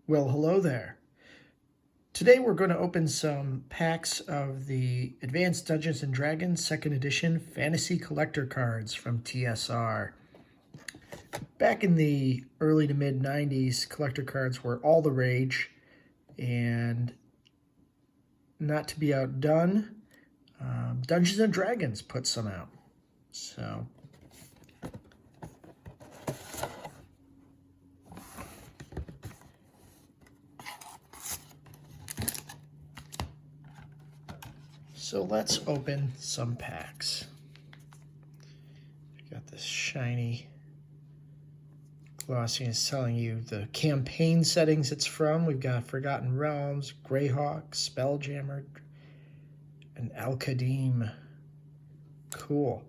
Well, hello there. Today we're going to open some packs of the Advanced Dungeons & Dragons 2nd Edition Fantasy Collector cards from TSR. Back in the early to mid 90s, collector cards were all the rage, and not to be outdone, Dungeons & Dragons put some out. So let's open some packs. Got this shiny glossy is telling you the campaign settings it's from. We've got Forgotten Realms, Greyhawk, Spelljammer, and Al-Qadim. Cool.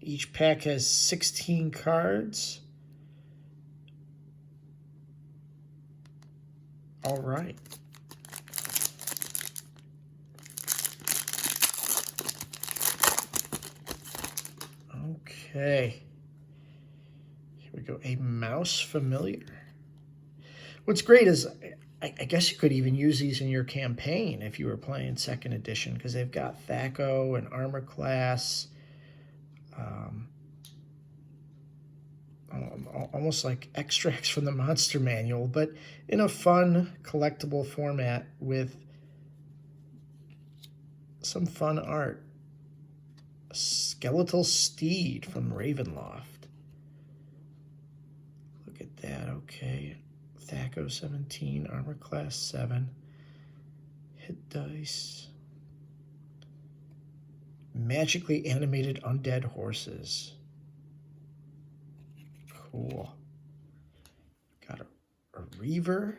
Each pack has 16 cards. All right. Okay. Here we go. A mouse familiar. What's great is I guess you could even use these in your campaign if you were playing 2nd edition, because they've got Thaco and armor class. Almost like extracts from the monster manual, but in a fun collectible format with some fun art. A skeletal steed from Ravenloft. Look at that. Okay. Thaco 17, armor class 7. Hit dice. Magically animated undead horses. Cool. Got a reaver.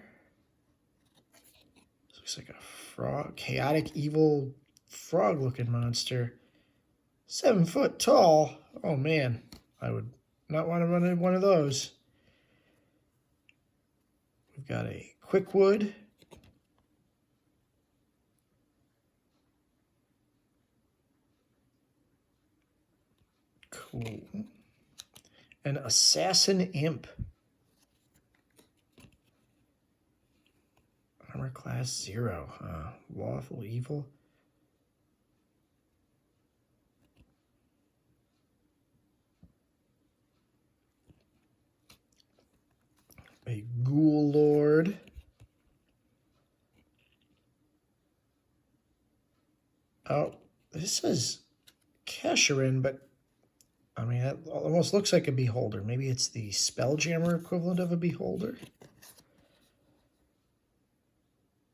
This looks like a frog. Chaotic evil frog looking monster. 7 foot tall. Oh man, I would not want to run into one of those. We've got a Quickwood. Cool. An Assassin Imp. Armor class 0. Lawful evil. A Ghoul Lord. Oh, this is Kesherin, but I mean, that almost looks like a beholder. Maybe it's the Spelljammer equivalent of a beholder.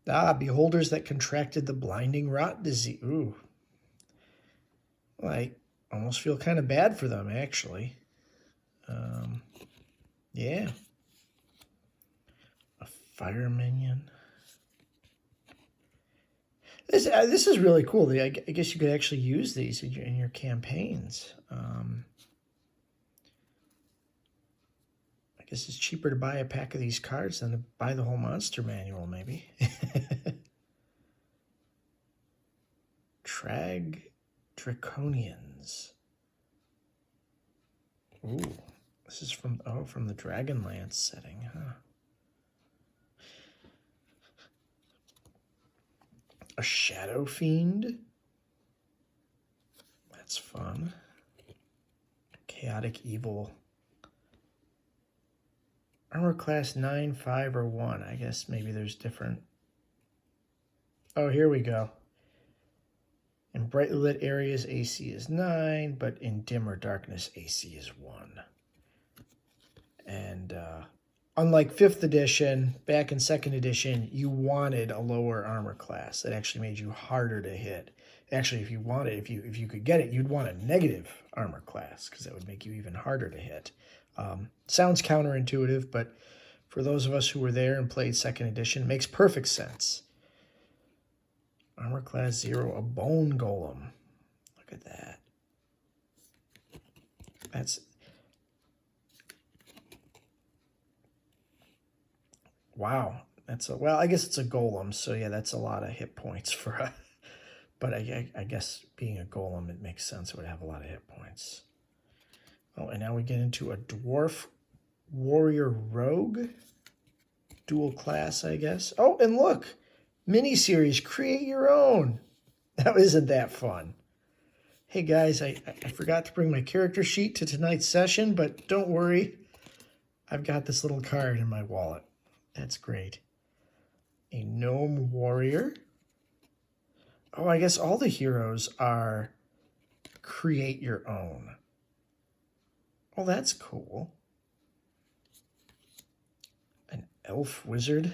Beholders that contracted the blinding rot disease. Ooh. Well, I almost feel kind of bad for them, actually. Yeah. A fire minion. This is really cool. I guess you could actually use these in your campaigns. I guess it's cheaper to buy a pack of these cards than to buy the whole monster manual, maybe. Trag Draconians. Ooh, this is from the Dragonlance setting, huh? A Shadow Fiend. That's fun. Chaotic Evil. Armor class 9, 5, or 1. I guess maybe there's different. Oh, here we go. In brightly lit areas, AC is 9, but in dim or darkness, AC is 1. And unlike 5th edition, back in 2nd edition, you wanted a lower armor class. That actually made you harder to hit. Actually, if you could get it, you'd want a negative armor class, because that would make you even harder to hit. Sounds counterintuitive, but for those of us who were there and played 2nd edition, it makes perfect sense. Armor class 0, a bone golem. Look at that. That's... Wow. Well, I guess it's a golem, so yeah, that's a lot of hit points for a... But I guess being a golem, it makes sense it would have a lot of hit points. Oh, and now we get into a dwarf warrior rogue. dual class, I guess. Oh, and look, mini-series, create your own. Now, isn't that fun? Hey guys, I forgot to bring my character sheet to tonight's session, but don't worry. I've got this little card in my wallet. That's great. A gnome warrior. Oh, I guess all the heroes are create your own. Oh, that's cool. An elf wizard.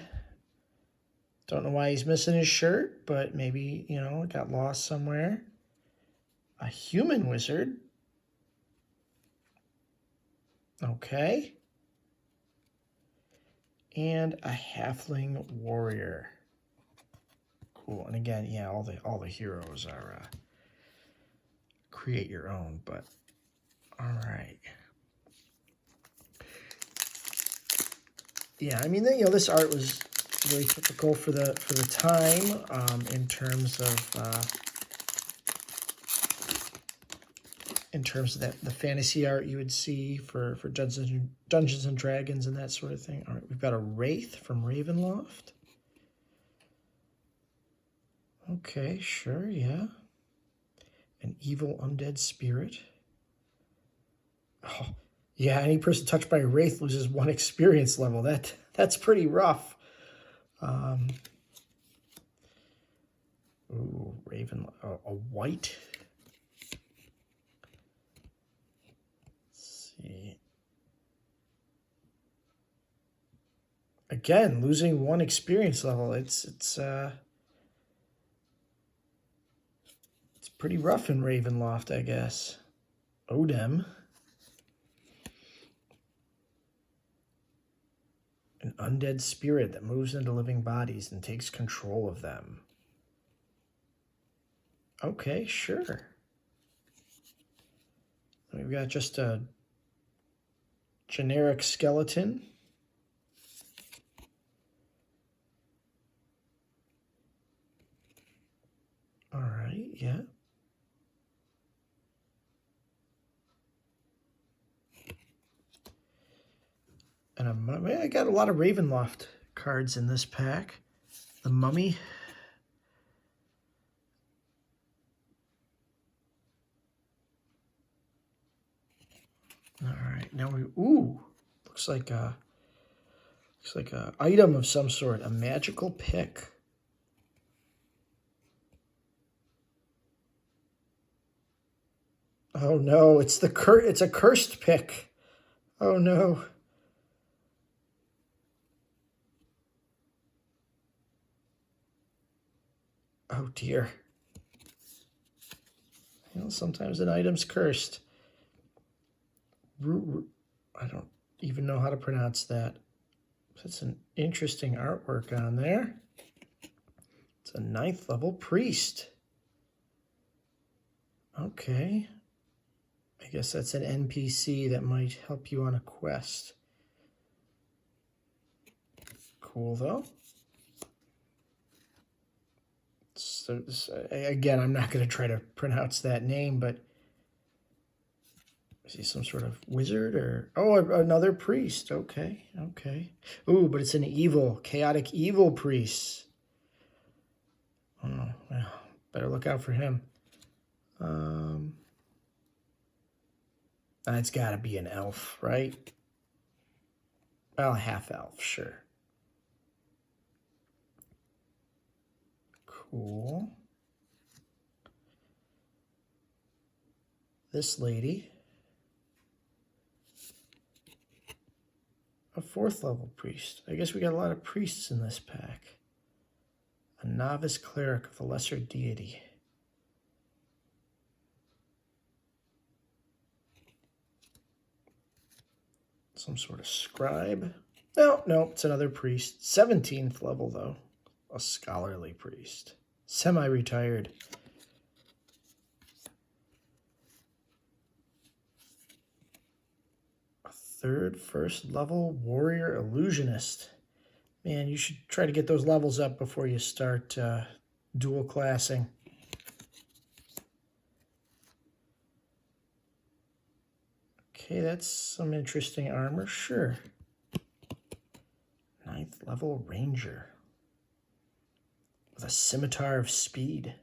Don't know why he's missing his shirt, but maybe, you know, it got lost somewhere. A human wizard. Okay. And a halfling warrior. Cool. And again, yeah, all the heroes are create your own, but all right. Yeah, I mean, you know, this art was very typical for the time, in terms of that the fantasy art you would see for Dungeons and Dragons and that sort of thing. All right, we've got a Wraith from Ravenloft. Okay, sure, yeah. An evil undead spirit. Oh, yeah, any person touched by a Wraith loses 1 experience level. That's pretty rough. Ooh, Raven, a white. Let's see. Again, losing 1 experience level. It's pretty rough in Ravenloft, I guess. Odem. An undead spirit that moves into living bodies and takes control of them. Okay, sure. We've got just a generic skeleton. All right, yeah. And I got a lot of Ravenloft cards in this pack. The Mummy. All right, now looks like a item of some sort, a magical pick. Oh no, it's a cursed pick. Oh no. Oh dear. You know, sometimes an item's cursed. I don't even know how to pronounce that. That's an interesting artwork on there. It's a 9th level priest. Okay. I guess that's an NPC that might help you on a quest. Cool, though. So, again, I'm not going to try to pronounce that name, but is he some sort of wizard or... Oh, another priest. Okay, okay. Ooh, but it's an chaotic evil priest. Oh, well, better look out for him. It's got to be an elf, right? Well, half elf, sure. Cool. This lady. A 4th level priest. I guess we got a lot of priests in this pack. A novice cleric of a lesser deity. Some sort of scribe. No, it's another priest. 17th level, though. A scholarly priest. Semi-retired. A 3rd first level warrior illusionist. Man, you should try to get those levels up before you start dual classing. Okay, that's some interesting armor, sure. 9th 9th level ranger with a scimitar of speed.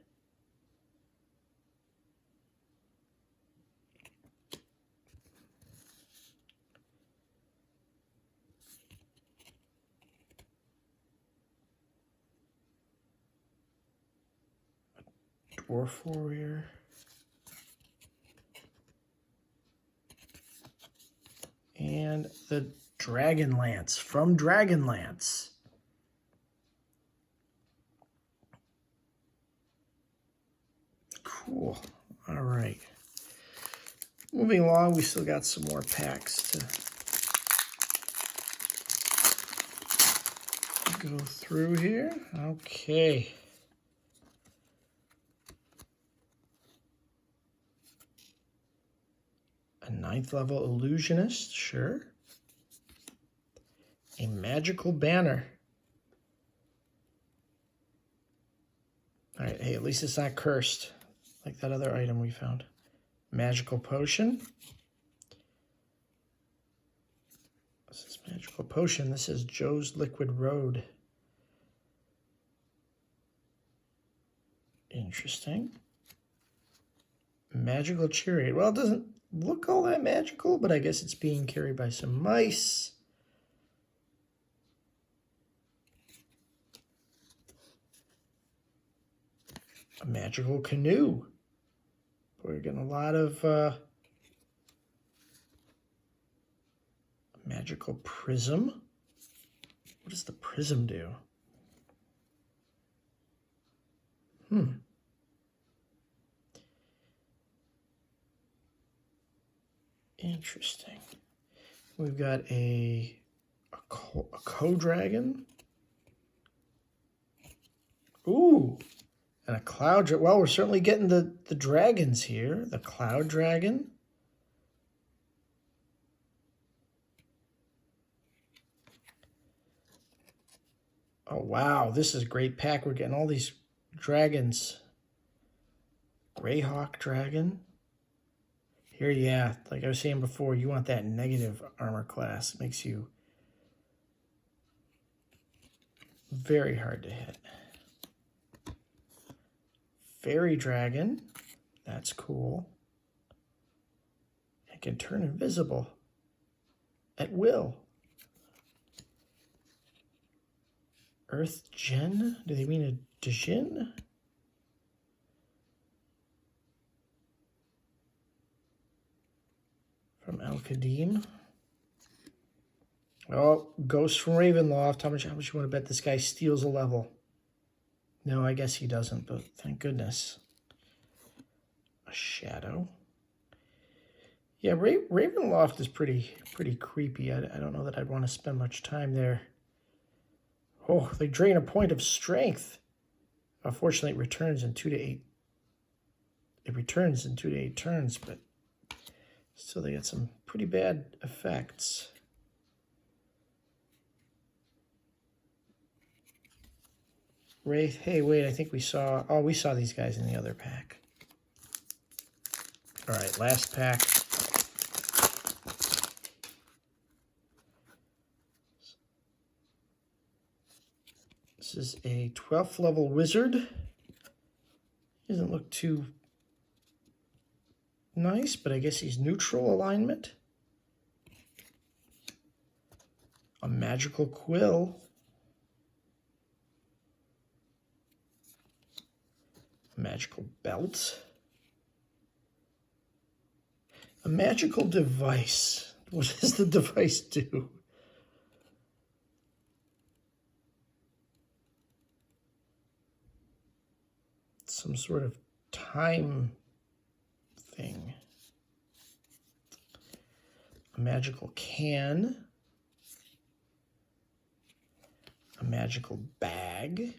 Dwarf warrior. And the Dragon Lance from Dragonlance. Cool. All right. Moving along, we still got some more packs to go through here. Okay. A 9th level illusionist, sure. A magical banner. All right, hey, at least it's not cursed like that other item we found. Magical potion. This is magical potion. This is Joe's Liquid Road. Interesting. Magical chariot. Well, it doesn't look all that magical, but I guess it's being carried by some mice. A magical canoe. We're getting a lot of magical prism. What does the prism do? Interesting. We've got a co-dragon. Ooh, and a cloud. Well, we're certainly getting the dragons here. The cloud dragon. Oh, wow. This is a great pack. We're getting all these dragons. Greyhawk dragon. Here, yeah, like I was saying before, you want that negative armor class. It makes you very hard to hit. Fairy dragon. That's cool. It can turn invisible at will. Earth Gen? Do they mean a Djinn? From Al-Qadim. Oh, Ghost from Ravenloft. How much you want to bet this guy steals a level? No, I guess he doesn't, but thank goodness. A shadow. Yeah, Ravenloft is pretty creepy. I don't know that I'd want to spend much time there. Oh, they drain a point of strength. Unfortunately, it returns in 2 to 8. It returns in 2 to 8 turns, but still they get some pretty bad effects. Wraith, hey, wait, I think we saw these guys in the other pack. All right, last pack. This is a 12th level wizard. Doesn't look too nice, but I guess he's neutral alignment. A magical quill. A magical belt. A magical device. What does the device do? Some sort of time thing. A magical can. A magical bag.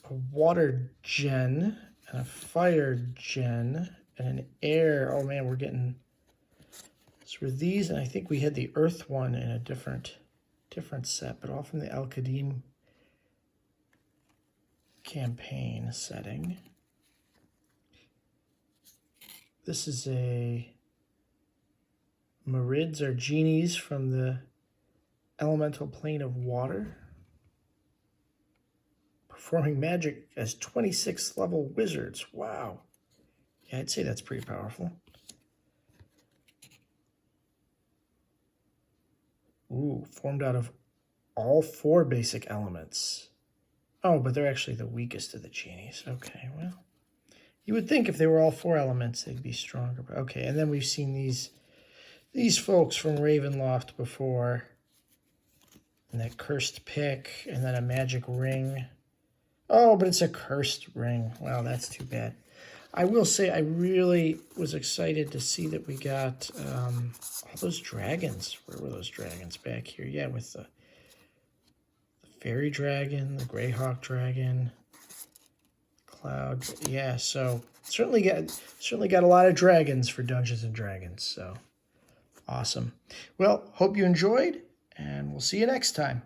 A water gen and a fire gen and an air. Oh man, we're getting, so for these, and I think we had the earth one in a different set, but all from the Al-Qadim campaign setting. This is a Marids are genies from the elemental plane of water, performing magic as 26th level wizards. Wow. Yeah, I'd say that's pretty powerful. Ooh, formed out of all 4 basic elements. Oh, but they're actually the weakest of the genies. Okay, well, you would think if they were all 4 elements, they'd be stronger. But okay, and then we've seen these folks from Ravenloft before. And that cursed pick, and then a magic ring. Oh, but it's a cursed ring. Wow, that's too bad. I will say I really was excited to see that we got all those dragons. Where were those dragons back here? Yeah, with the fairy dragon, the greyhawk dragon, cloud. Yeah, so certainly got a lot of dragons for Dungeons and Dragons. So awesome. Well, hope you enjoyed, and we'll see you next time.